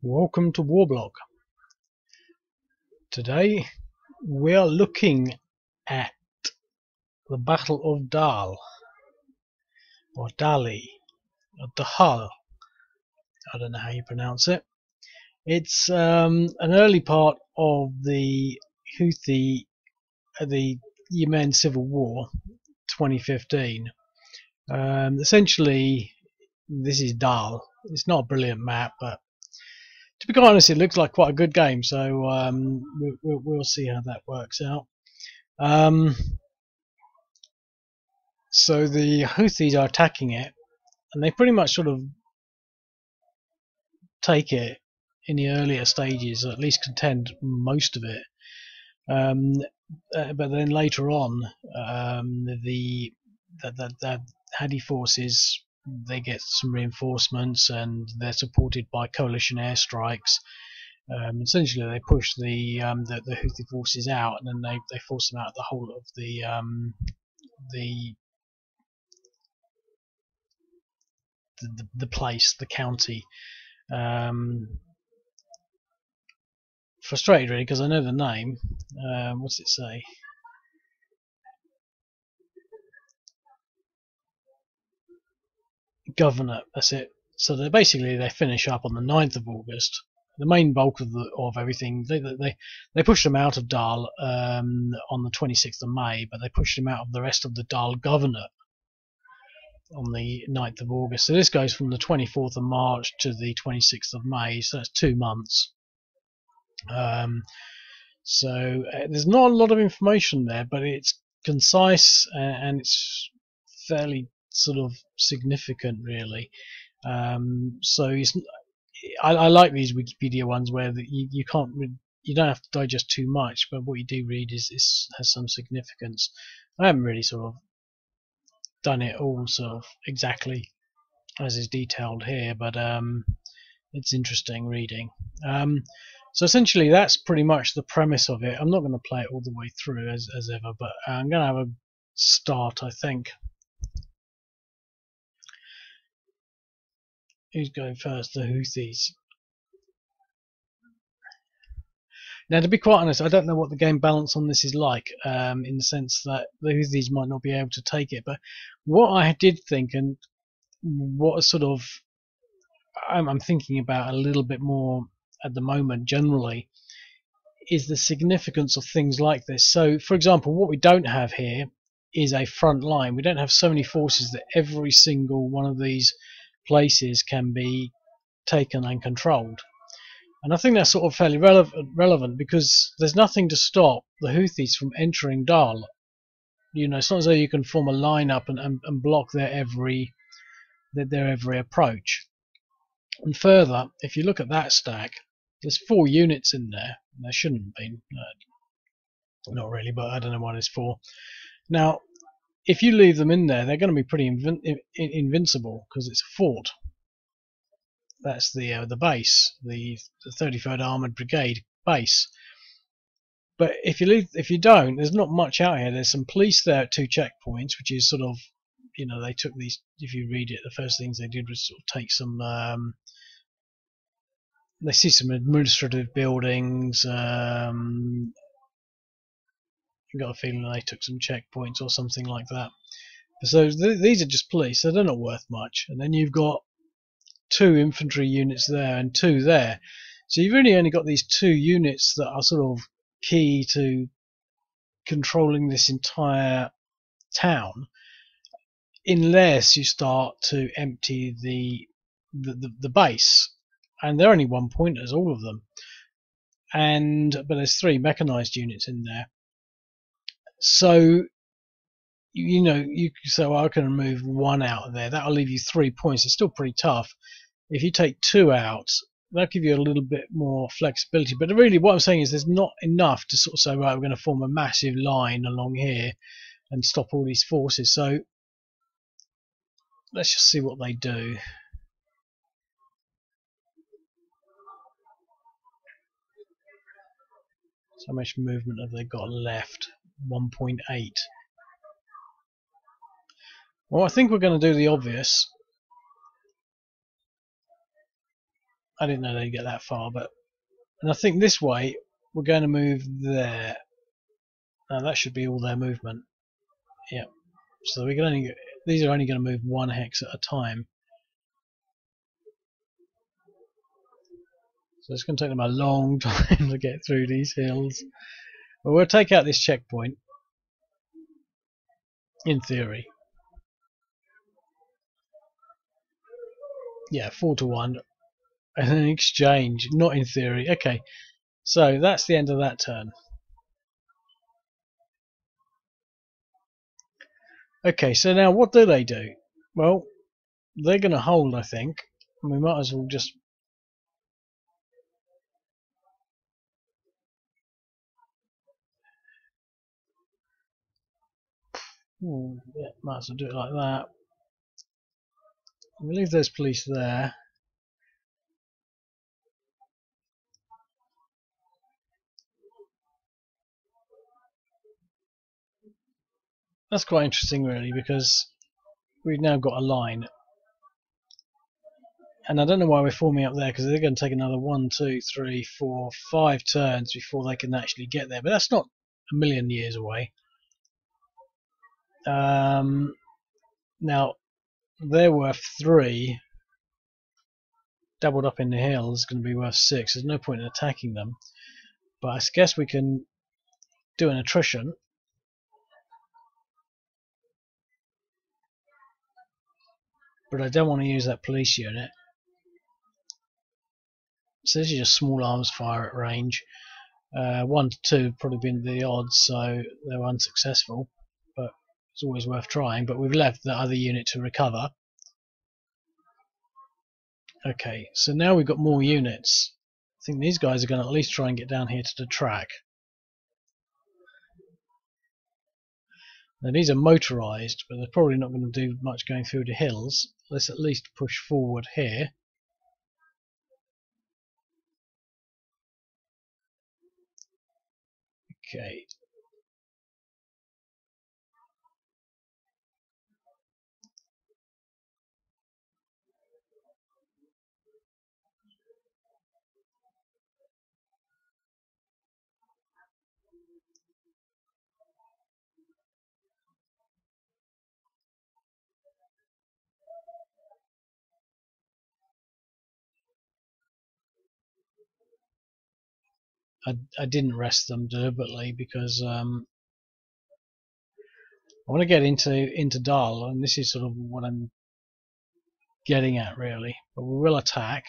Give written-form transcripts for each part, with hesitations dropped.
Welcome to Warblock. Today we are looking at the Battle of Dhale, or Dhale, or Dhale. I don't know how you pronounce it. It's an early part of the Houthi, the Yemen Civil War, 2015. Essentially, this is Dhale. It's not a brilliant map, but to be quite honest, it looks like quite a good game, so we'll see how that works out. So the Houthis are attacking it, and they pretty much sort of take it in the earlier stages, or at least contend most of it. But then later on, the Hadi-forces, they get some reinforcements, and they're supported by coalition airstrikes. Essentially, they push the Houthi forces out, and then they force them out of the whole of the place, the county. Frustrated really, because I know the name. What's it say? Governor. That's it. So they finish up on the 9th of August. The main bulk of everything, they pushed them out of Dhale on the 26th of May, but they pushed them out of the rest of the Dhale governorate on the 9th of August. So this goes from the 24th of March to the 26th of May, so that's 2 months. So there's not a lot of information there, but it's concise and it's fairly sort of significant, really. So I like these Wikipedia ones where you don't have to digest too much, but what you do read has some significance. I haven't really sort of done it all sort of exactly as is detailed here, but it's interesting reading. So essentially that's pretty much the premise of it. I'm not going to play it all the way through as ever, but I'm going to have a start, I think. Who's going first? The Houthis. Now, to be quite honest, I don't know what the game balance on this is like, in the sense that the Houthis might not be able to take it. But what I did think, and what sort of I'm thinking about a little bit more at the moment generally, is the significance of things like this. So, for example, what we don't have here is a front line. We don't have so many forces that every single one of these places can be taken and controlled. And I think that's sort of fairly relevant because there's nothing to stop the Houthis from entering Dhale. You know, it's not as though you can form a line up and block their every approach. And further, if you look at that stack, there's 4 units in there. There shouldn't have been. Not really, but I don't know what it's for. Now, if you leave them in there, they're going to be pretty invincible because it's a fort. That's the base, the 33rd Armoured Brigade base. But if you don't, there's not much out here. There's some police there at 2 checkpoints, which is sort of, you know, they took these. If you read it, the first things they did was sort of take some. They see some administrative buildings. I got a feeling they took some checkpoints or something like that. So these are just police, so they're not worth much. And then you've got 2 infantry units there and 2 there. So you've really only got these 2 units that are sort of key to controlling this entire town, unless you start to empty the base. And they're only 1-pointers, all of them. But there's 3 mechanized units in there. So, you know, you say, well, I can remove 1 out of there. That'll leave you 3 points. It's still pretty tough. If you take 2 out, that'll give you a little bit more flexibility. But really, what I'm saying is there's not enough to sort of say, right, we're going to form a massive line along here and stop all these forces. So let's just see what they do. So how much movement have they got left? 1.8. Well, I think we're going to do the obvious. I didn't know they'd get that far, but and I think this way we're going to move there. Now that should be all their movement. Yep. So we can only these are only going to move 1 hex at a time. So it's going to take them a long time to get through these hills. But we'll take out this checkpoint. In theory. Yeah, 4-1. And an exchange, not in theory. Okay, so that's the end of that turn. Okay, so now what do they do? Well, they're going to hold, I think. And we might as well just... yeah, might as well do it like that. We'll leave those police there. That's quite interesting, really, because we've now got a line. And I don't know why we're forming up there, because they're going to take another 1, 2, 3, 4, 5 turns before they can actually get there. But that's not a million years away. Now, they're worth 3. Doubled up in the hill is going to be worth 6. There's no point in attacking them. But I guess we can do an attrition. But I don't want to use that police unit. So this is just small arms fire at range. 1 to 2 probably been the odds, so they were unsuccessful. But it's always worth trying. But we've left the other unit to recover. Okay, so now we've got more units. I think these guys are going to at least try and get down here to the track. Now these are motorised, but they're probably not going to do much going through the hills. Let's at least push forward here. Okay. I didn't rest them deliberately because I want to get into Dhale, and this is sort of what I'm getting at really. But we will attack.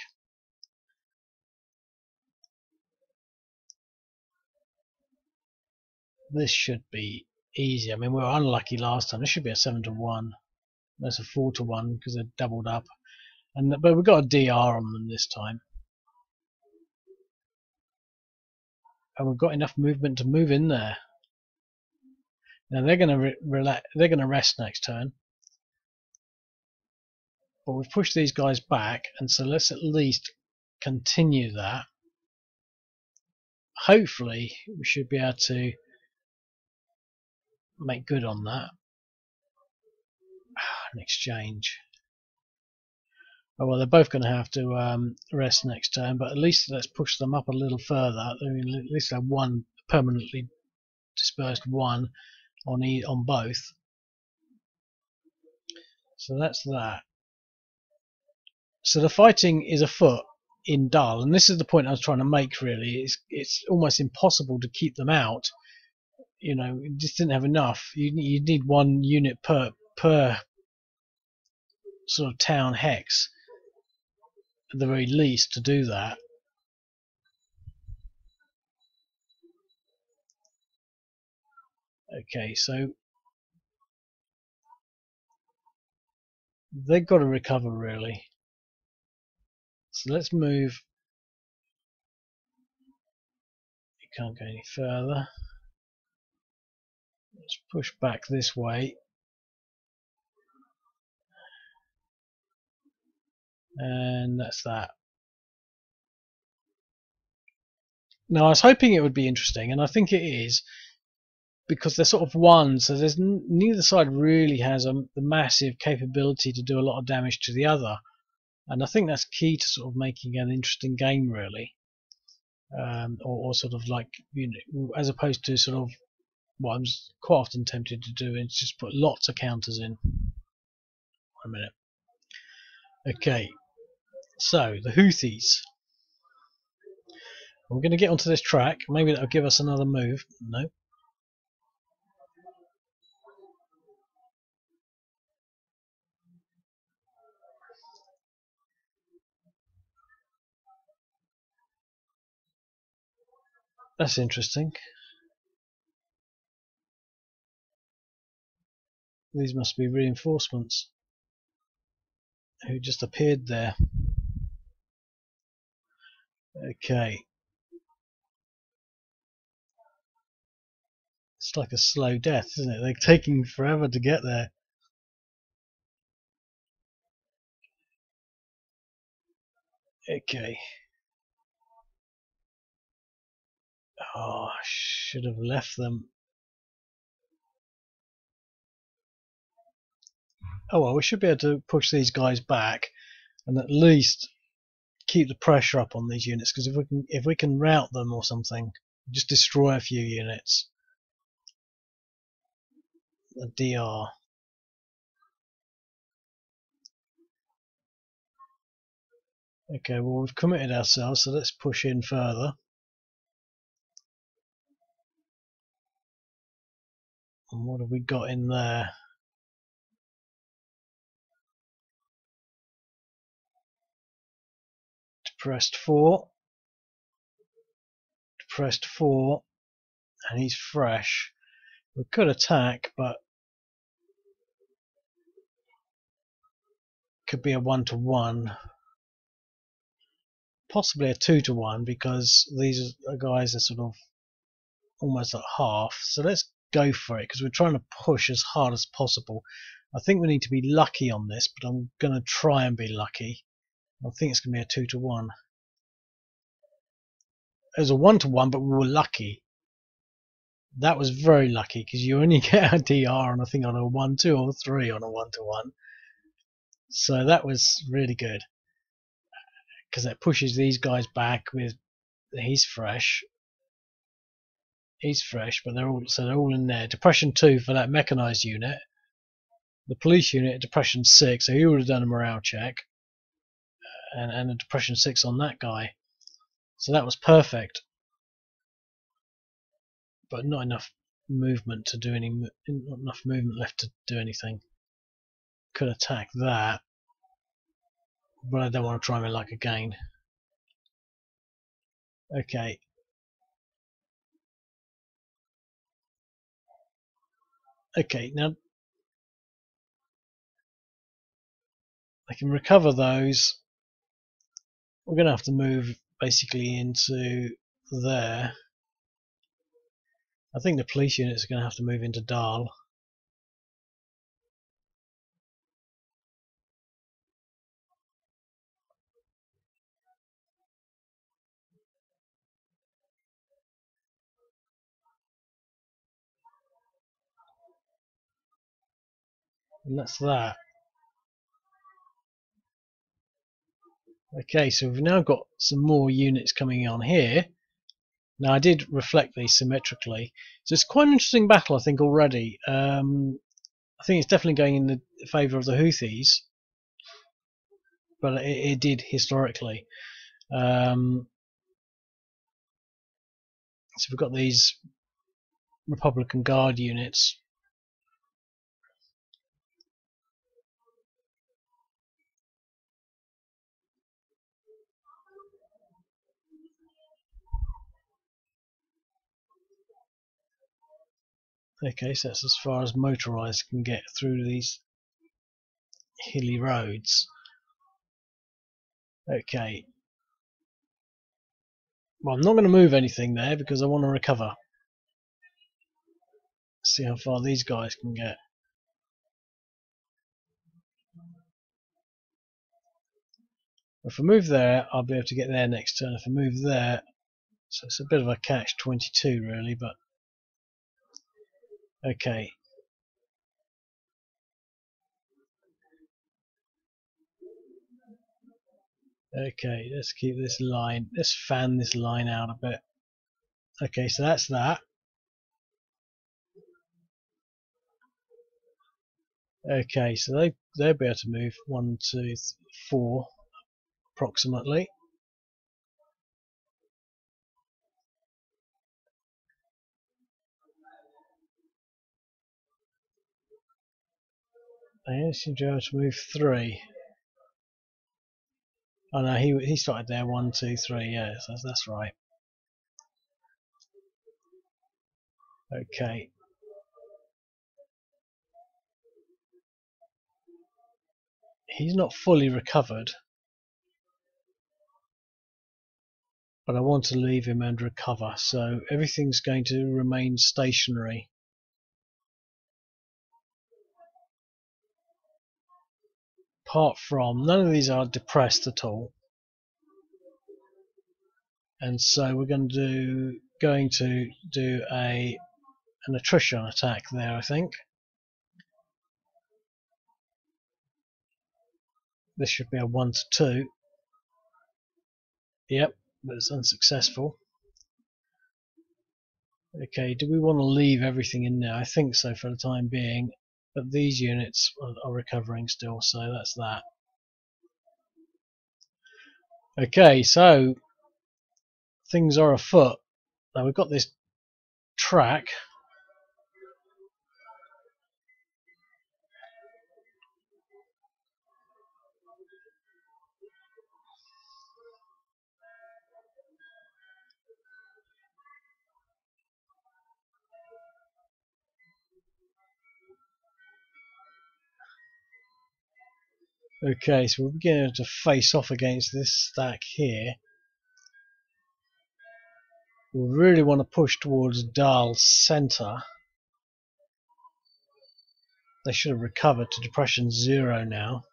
This should be easy. I mean, we were unlucky last time. This should be a 7-1. That's a 4-1 because they're doubled up. But we've got a DR on them this time. And we've got enough movement to move in there. Now they're going to rest next turn. But we've pushed these guys back, and so let's at least continue that. Hopefully we should be able to make good on that. An exchange. Oh, well, they're both going to have to rest next turn, but at least let's push them up a little further. I mean, at least have one permanently dispersed one on both. So that's that. So the fighting is afoot in Dhale, and this is the point I was trying to make. Really, it's almost impossible to keep them out. You know, you just didn't have enough. You need 1 unit per sort of town hex at the very least to do that. Okay, so they've got to recover really. So let's move. You can't go any further. Let's push back this way. And that's that. Now I was hoping it would be interesting, and I think it is, because they're sort of one, so there's neither side really has the massive capability to do a lot of damage to the other. And I think that's key to sort of making an interesting game, really, or sort of like, you know, as opposed to sort of what I'm quite often tempted to do is just put lots of counters in. Wait a minute. Okay, so the Houthis. We're going to get onto this track. Maybe that'll give us another move. No. That's interesting. These must be reinforcements who just appeared there. Okay. It's like a slow death, isn't it? They're taking forever to get there. Okay. Oh, I should have left them. Oh well, we should be able to push these guys back and at least keep the pressure up on these units, because if we can rout them or something, just destroy a few units. The DR. Okay, well we've committed ourselves, so let's push in further. And what have we got in there? Depressed 4. Depressed 4. And he's fresh. We could attack, but could be a 1-to-1. Possibly a 2-to-1, because these guys are sort of almost at half. So let's go for it, because we're trying to push as hard as possible. I think we need to be lucky on this, but I'm going to try and be lucky. I think it's going to be a 2-to-1. It was a 1-to-1, but we were lucky. That was very lucky, because you only get a DR on, I think, on a 1, 2, or 3 on a 1-to-1. So that was really good, because it pushes these guys back with. He's fresh. He's fresh, but they're all in there. Depression 2 for that mechanized unit. The police unit, depression 6, so he would have done a morale check, and a depression 6 on that guy. So that was perfect, but not enough movement to do any. Not enough movement left to do anything. Could attack that, but I don't want to try my luck again. Okay. Okay, now I can recover those. We're going to have to move basically into there. I think the police units are going to have to move into Dhale. And that's that. Okay, so we've now got some more units coming on here. Now I did reflect these symmetrically, so it's quite an interesting battle, I think, already. I think it's definitely going in the favour of the Houthis, but it did historically. So we've got these Republican Guard units. Okay, so that's as far as motorised can get through these hilly roads. Okay. Well, I'm not going to move anything there because I want to recover. See how far these guys can get. If I move there, I'll be able to get there next turn. If I move there, so it's a bit of a catch-22 really, but okay. Okay, let's keep this line. Let's fan this line out a bit. Okay, so that's that. Okay, so they'll be able to move 1, 2, 4 approximately. They only seem to be able to move 3. Oh no, he started there. 1, 2, 3. Yeah, that's right. Okay. He's not fully recovered, but I want to leave him and recover, so everything's going to remain stationary. Apart from, none of these are depressed at all. And so we're going to do an attrition attack there, I think. This should be a 1 to 2. Yep, but it's unsuccessful. Okay, do we want to leave everything in there? I think so for the time being, but these units are recovering still, so that's that. Okay, so things are afoot. Now we've got this track. Okay, so we're beginning to face off against this stack here. We really want to push towards Dhale's centre. They should have recovered to depression 0 now.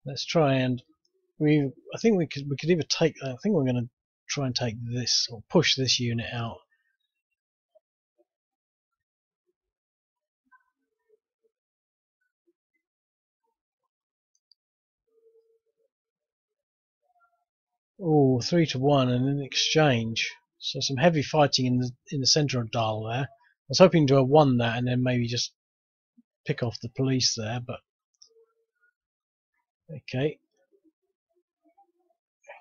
Let's try and I think we could either take. I think we're going to try and take this or push this unit out. Oh, 3 to 1, and in exchange, so some heavy fighting in the centre of Dhale there. I was hoping to have won that and then maybe just pick off the police there, but okay.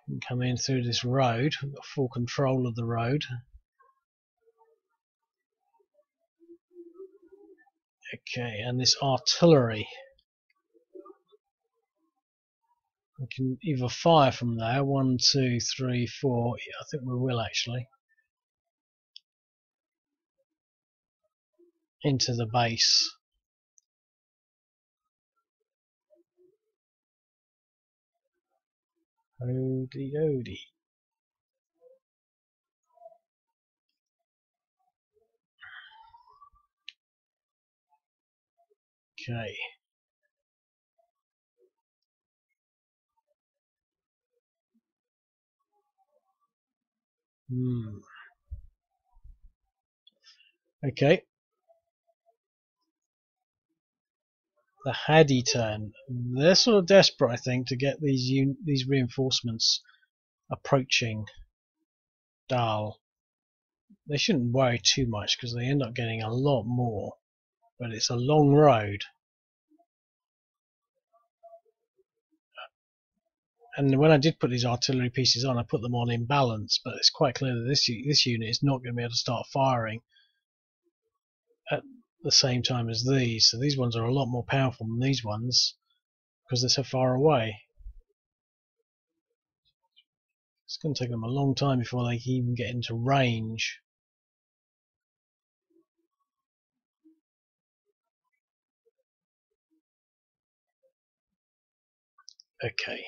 We can come in through this road. We've got full control of the road. Okay, and this artillery. We can either fire from there. 1, 2, 3, 4. Yeah, I think we will actually. Into the base. Hody dody. Okay. Okay. The Hadi turn. They're sort of desperate, I think, to get these reinforcements approaching Dhale. They shouldn't worry too much because they end up getting a lot more, but it's a long road. And when I did put these artillery pieces on, I put them on in balance, but it's quite clear that this unit is not going to be able to start firing at the same time as these. So these ones are a lot more powerful than these ones because they're so far away. It's going to take them a long time before they can even get into range. Okay.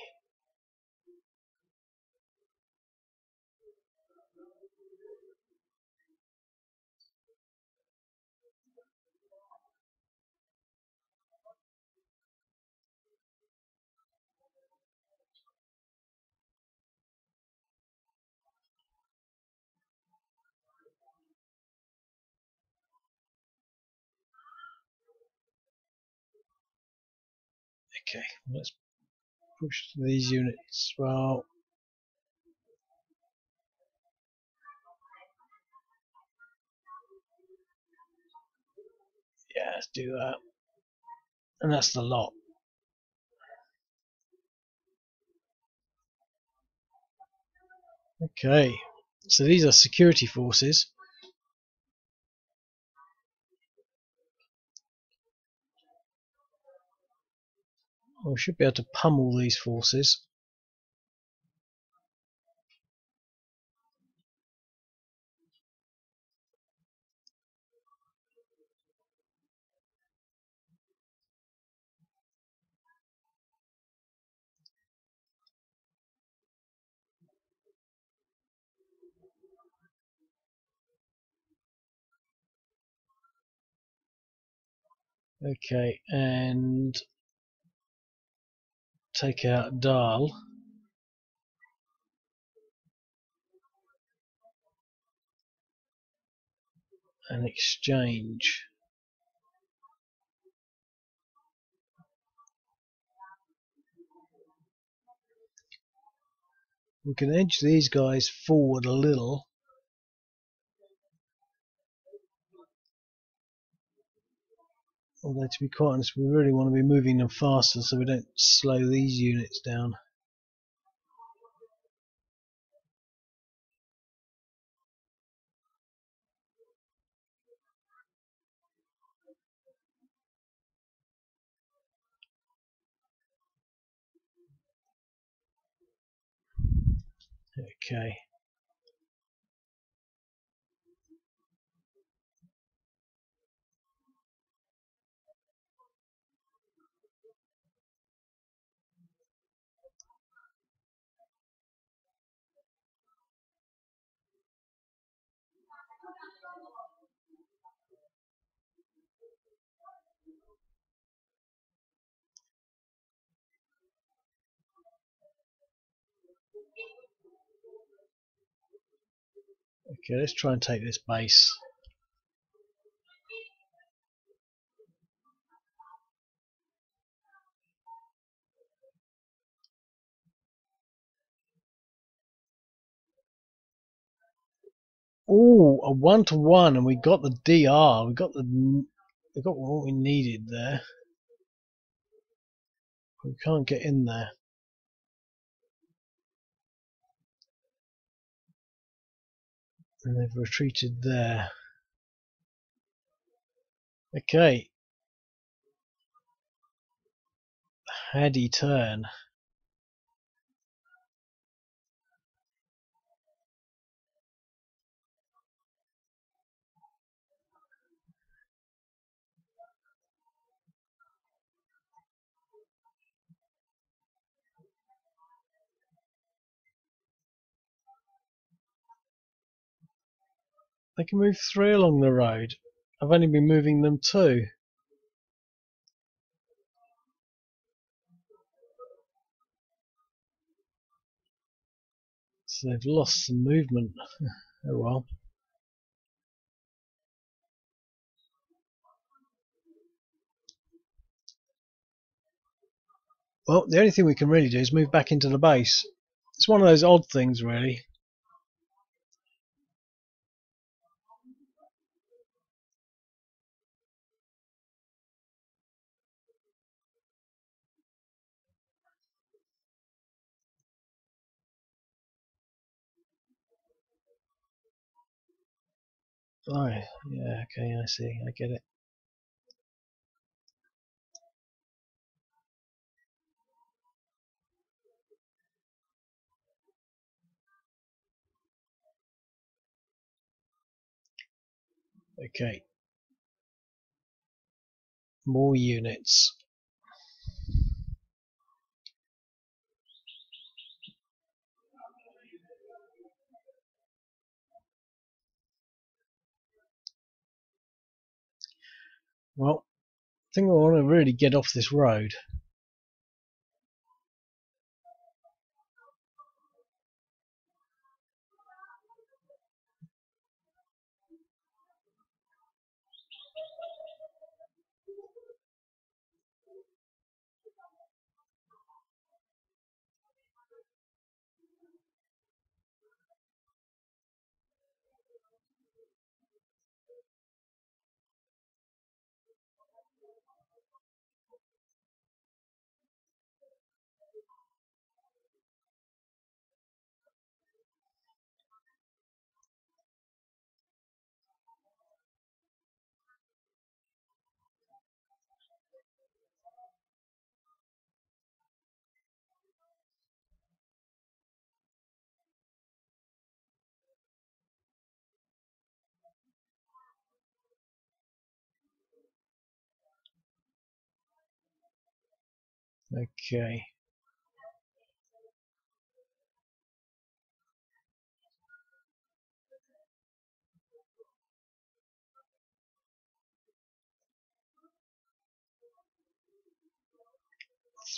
Okay, let's push these units. Well, yeah, let's do that. And that's the lot. Okay, so these are security forces. We should be able to pummel these forces. Okay, and take out Dhale. And exchange. We can edge these guys forward a little. Although to be quite honest, we really want to be moving them faster so we don't slow these units down. Okay. Okay, let's try and take this base. Oh, a 1-to-1, and we got the DR. We got what we needed there. We can't get in there. And they've retreated there. Okay. Hadi turn. They can move 3 along the road. I've only been moving them 2. So they've lost some movement. Oh well. Well, the only thing we can really do is move back into the base. It's one of those odd things, really. Oh, yeah, okay, I see. I get it. Okay. More units. Well, I think we want to really get off this road. Okay.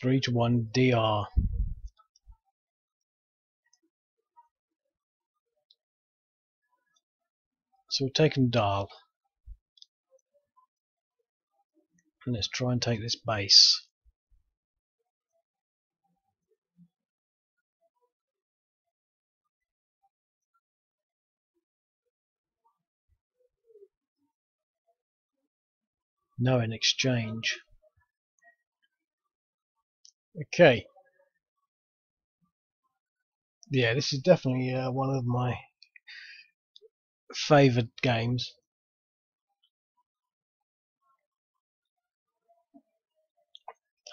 Three to one DR. So we've taken Dhale. And let's try and take this base. No in exchange. Okay. Yeah, this is definitely one of my favoured games.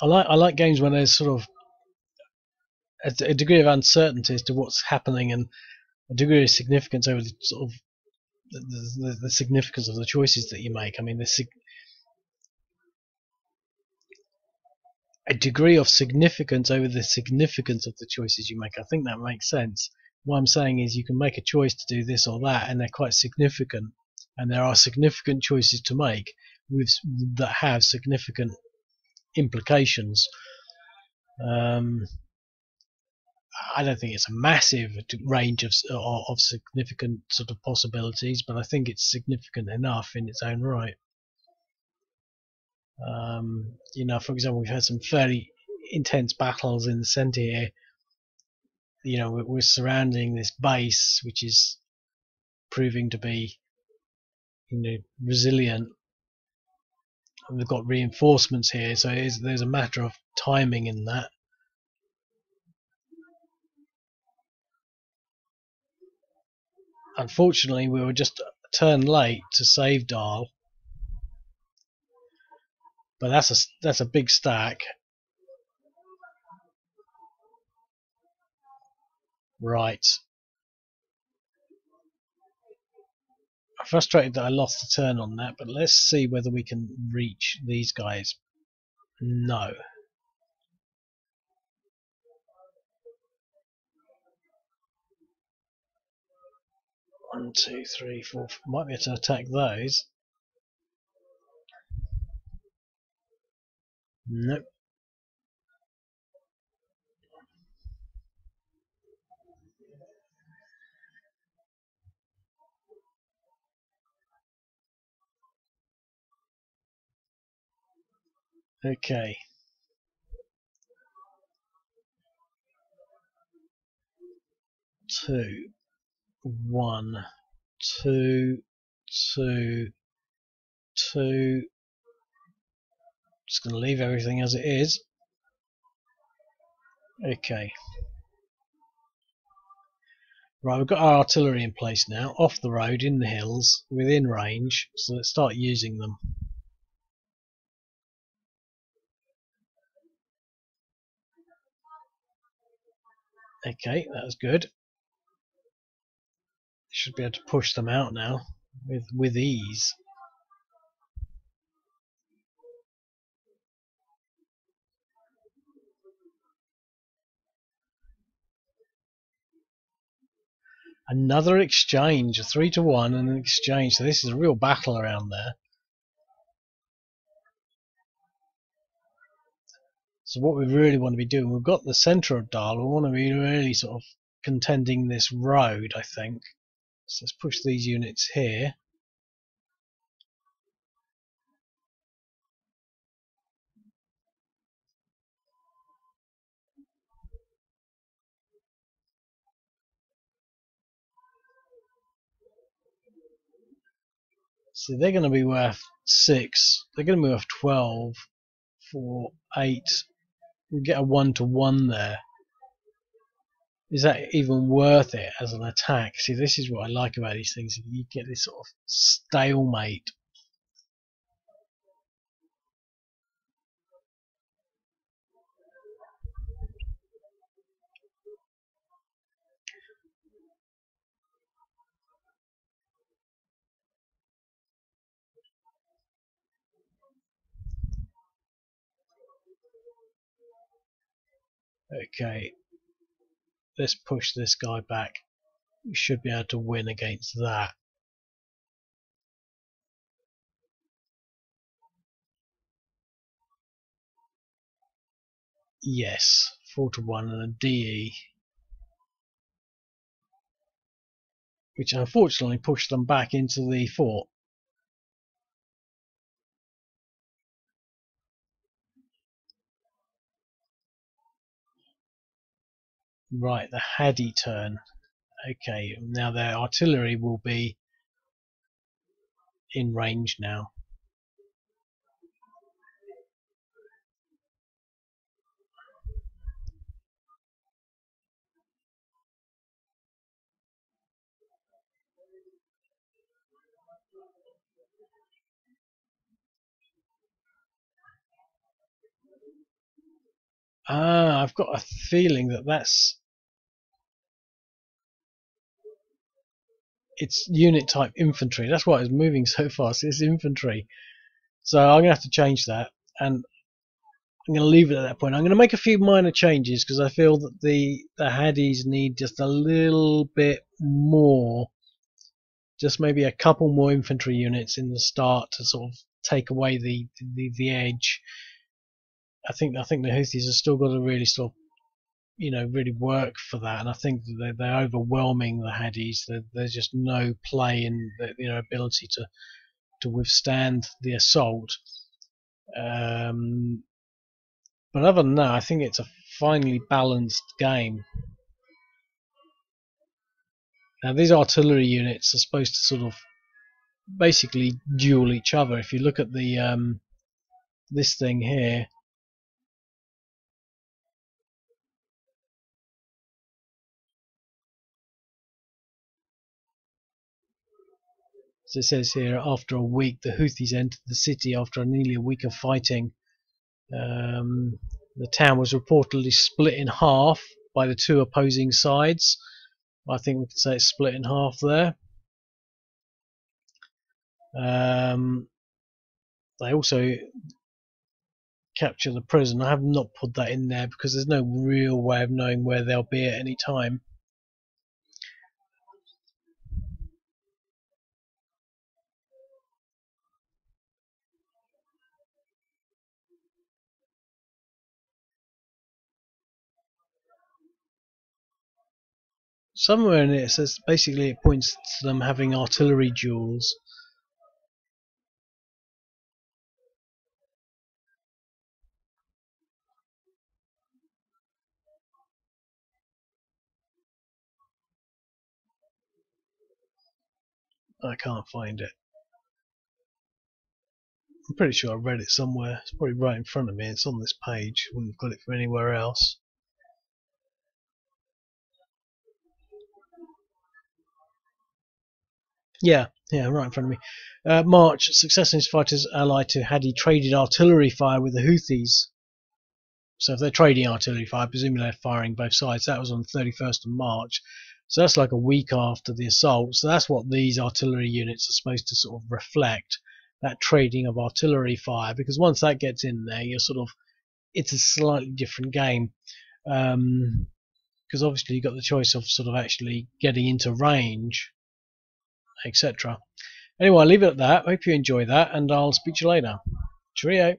I like games when there's sort of a degree of uncertainty as to what's happening and a degree of significance over the sort of the significance of the choices that you make. I mean, a degree of significance over the significance of the choices you make. I think that makes sense. What I'm saying is you can make a choice to do this or that, and they're quite significant, and there are significant choices to make that have significant implications. I don't think it's a massive range of significant sort of possibilities, but I think it's significant enough in its own right. For example, we've had some fairly intense battles in the centre here. We're surrounding this base, which is proving to be, resilient. And we've got reinforcements here, so there's a matter of timing in that. Unfortunately, we were just a turn late to save Dhale, but that's a big stack. Right. I'm frustrated that I lost a turn on that, but let's see whether we can reach these guys. No. One, two, three, four. Might be able to attack those. Nope. Okay. 2, 1, 2, 2, 2. Just going to leave everything as it is. Okay. Right, we've got our artillery in place now, off the road, in the hills, within range, so let's start using them. Okay, that was good. Should be able to push them out now with ease. Another exchange, a 3 to 1 and an exchange, so this is a real battle around there. So what we really want to be doing, we've got the centre of Dhale, we want to be really sort of contending this road, I think. So let's push these units here. So they're going to be worth 6, they're going to be worth 12, 4, 8. We get a 1 to 1 there. Is that even worth it as an attack? See, this is what I like about these things. You get this sort of stalemate. Okay, let's push this guy back. We should be able to win against that. Yes, 4-1 and a DE, which unfortunately pushed them back into the fort. Right, the Hadi turn. Okay, now their artillery will be in range now. I've got a feeling that it's unit type infantry. That's why it's moving so fast. It's infantry. So I'm gonna have to change that, and I'm gonna leave it at that point. I'm gonna make a few minor changes because I feel that the Haddies need just a little bit more, just maybe a couple more infantry units in the start to sort of take away the edge. I think the Houthis have still got to really sort of really work for that, and I think that they're overwhelming the Haddies. There's just no play in the ability to withstand the assault. But other than that, I think it's a finely balanced game. Now these artillery units are supposed to sort of basically duel each other. If you look at the this thing here, so it says here, after a week, the Houthis entered the city after nearly a week of fighting. The town was reportedly split in half by the two opposing sides. I think we could say it's split in half there. They also capture the prison. I have not put that in there because there's no real way of knowing where they'll be at any time. Somewhere in it says basically it points to them having artillery duels. I can't find it. I'm pretty sure I read it somewhere. It's probably right in front of me. It's on this page. Wouldn't have got it from anywhere else. Yeah, right in front of me. March, success in his fighters allied to Hadi traded artillery fire with the Houthis. So if they're trading artillery fire, presumably they're firing both sides. That was on the 31st of March. So that's like a week after the assault. So that's what these artillery units are supposed to sort of reflect, that trading of artillery fire. Because once that gets in there, you're sort of, it's a slightly different game. Because obviously you've got the choice of sort of actually getting into range, etc. Anyway, I'll leave it at that. Hope you enjoy that, and I'll speak to you later. Cheerio.